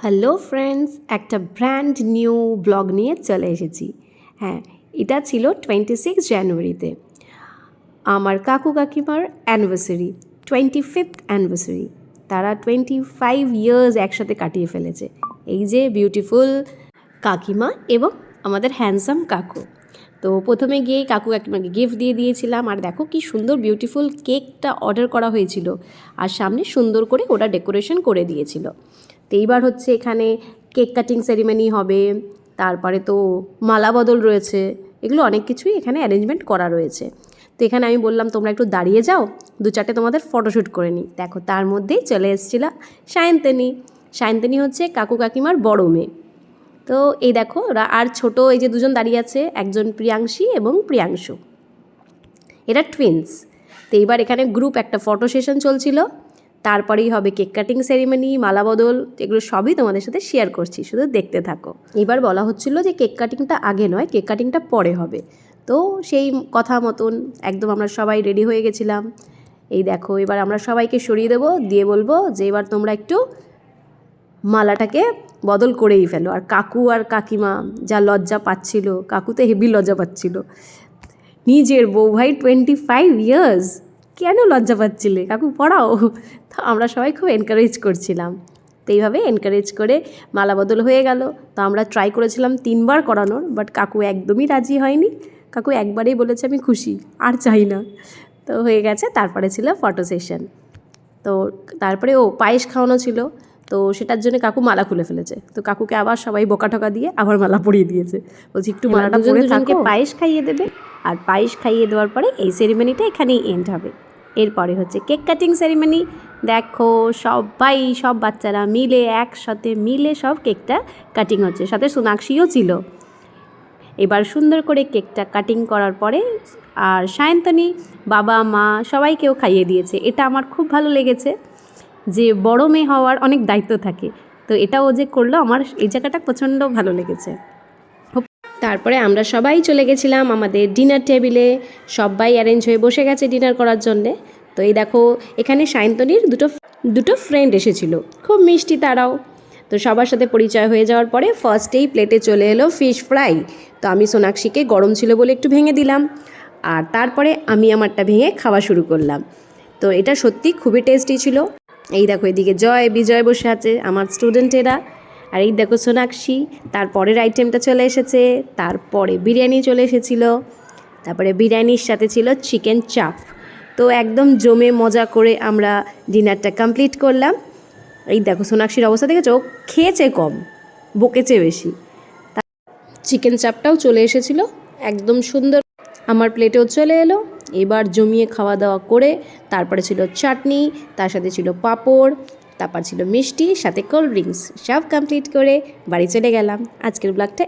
Hello friends, একটা brand new blog নিয়ে চলে এসেছি। হ্যাঁ, এটা ছিল 26 জানুয়ারিতে আমার কাকু কাকিমার অ্যানিভার্সারি, 25th অ্যানিভার্সারি। তারা 25 ইয়ার্স একসাথে কাটিয়ে ফেলেছে। এই যে বিউটিফুল কাকিমা এবং আমাদের হ্যান্ডসাম কাকু। তো প্রথমে গিয়ে কাকু কাকিমাকে গিফট দিয়ে দিয়েছিলাম, আর দেখো কি সুন্দর বিউটিফুল কেকটা অর্ডার করা হয়েছিল, আর সামনে সুন্দর করে ওটা ডেকোরেশন করে দিয়েছিল। তো এইবার হচ্ছে এখানে কেক কাটিং সেরিমনি হবে, তারপরে তো মালা বদল রয়েছে, এগুলো অনেক কিছুই এখানে অ্যারেঞ্জমেন্ট করা রয়েছে। তো এখানে আমি বললাম তোমরা একটু দাঁড়িয়ে যাও, দু চারটে তোমাদের ফটোশ্যুট করে নিই। দেখো তার মধ্যেই চলে এসেছিল সায়ন্তনী। সায়ন্তনী হচ্ছে কাকু কাকিমার বড় মেয়ে। তো এই দেখো ওরা আর ছোট এই যে দুজন দাঁড়িয়ে আছে, একজন প্রিয়াংশী এবং প্রিয়াংশু, এরা টুইন্স। তো এইবার এখানে গ্রুপ একটা ফটো সেশন চলছিল, তারপরেই হবে কেক কাটিং সেরিমনি, মালা বদল, এগুলো সবই তোমাদের সাথে শেয়ার করছি, শুধু দেখতে থাকো। এবার বলা হচ্ছিল যে কেক কাটিংটা আগে নয়, কেক কাটিংটা পরে হবে। তো সেই কথা মতন একদম আমরা সবাই রেডি হয়ে গেছিলাম। এই দেখো এবার আমরা সবাইকে সরিয়ে দেবো, দিয়ে বলবো যে এবার তোমরা একটু মালাটাকে বদল করেই ফেলো। আর কাকু আর কাকিমা যা লজ্জা পাচ্ছিল, কাকু তো হেভি লজ্জা পাচ্ছিল, নিজের বউ ভাই 25 ইয়ার্স, কেন লজ্জা পাচ্ছিলে কাকু, পড়াও। তো আমরা সবাই খুব এনকারেজ করছিলাম। তো এইভাবে এনকারেজ করে মালা বদল হয়ে গেল। তো আমরা ট্রাই করেছিলাম 3বার করানোর, বাট কাকু একদমই রাজি হয়নি। কাকু একবারেই বলেছে আমি খুশি, আর চাই না। তো হয়ে গেছে। তারপরে ছিল ফটো সেশন। তো তারপরে পায়েস খাওয়ানো ছিল, তো সেটার জন্য কাকু মালা খুলে ফেলেছে। তো কাকুকে আবার সবাই বোকা ঠকা দিয়ে আবার মালা পরিয়ে দিয়েছে, বলছি একটু মালাটা পরে থাকো। পায়েস খাইয়ে দেবে, আর পায়েস খাইয়ে দেওয়ার পরে এই সেরিমনিটা এখানেই এন্ড হবে। এরপরে হচ্ছে কেক কাটিং সেরিমনি। দেখো সবাই, সব বাচ্চারা মিলে একসাথে মিলে সব কেকটা কাটিং হচ্ছে, সাথে সোনাক্ষীও ছিল। এবার সুন্দর করে কেকটা কাটিং করার পরে আর সায়ন্তনী বাবা মা সবাইকেও খাইয়ে দিয়েছে। এটা আমার খুব ভালো লেগেছে, যে বড় মেয়ে হওয়ার অনেক দায়িত্ব থাকে, তো এটাও যে করলো আমার এই জায়গাটা প্রচণ্ড ভালো লেগেছে। তারপরে আমরা সবাই চলে গেছিলাম আমাদের ডিনার টেবিলে, সবাই অ্যারেঞ্জ হয়ে বসে গেছে ডিনার করার জন্যে। তো এই দেখো এখানে সায়ন্তনীর দুটো ফ্রেন্ড এসেছিল, খুব মিষ্টি তারাও। তো সবার সাথে পরিচয় হয়ে যাওয়ার পরে ফার্স্টেই প্লেটে চলে এলো ফিশ ফ্রাই। তো আমি সোনাক্ষীকে গরম ছিল বলে একটু ভেঙে দিলাম, আর তারপরে আমি আমারটা ভেঙে খাওয়া শুরু করলাম। তো এটা সত্যি খুবই টেস্টি ছিল। এই দেখো এদিকে জয় বিজয় বসে আছে, আমার স্টুডেন্টেরা। আর এই দেখো সোনাক্ষী, তারপরের আইটেমটা চলে এসেছে, তারপরে বিরিয়ানি চলে এসেছিল, তারপরে বিরিয়ানির সাথে ছিল চিকেন চাপ। তো একদম জমে মজা করে আমরা ডিনারটা কমপ্লিট করলাম। এই দেখো সোনাক্ষীর অবস্থা দেখেছো, খেয়েছে কম বকেছে বেশি। চিকেন চাপটাও চলে এসেছিলো একদম সুন্দর, আমার প্লেটেও চলে এলো। এবার জমিয়ে খাওয়া দাওয়া করে তারপরে ছিল চাটনি, তার সাথে ছিল পাঁপড়, তারপর ছিল মিষ্টি, সাথে কোল্ড ড্রিঙ্কস। সব কমপ্লিট করে বাড়ি চলে গেলাম। আজকের ব্লগটা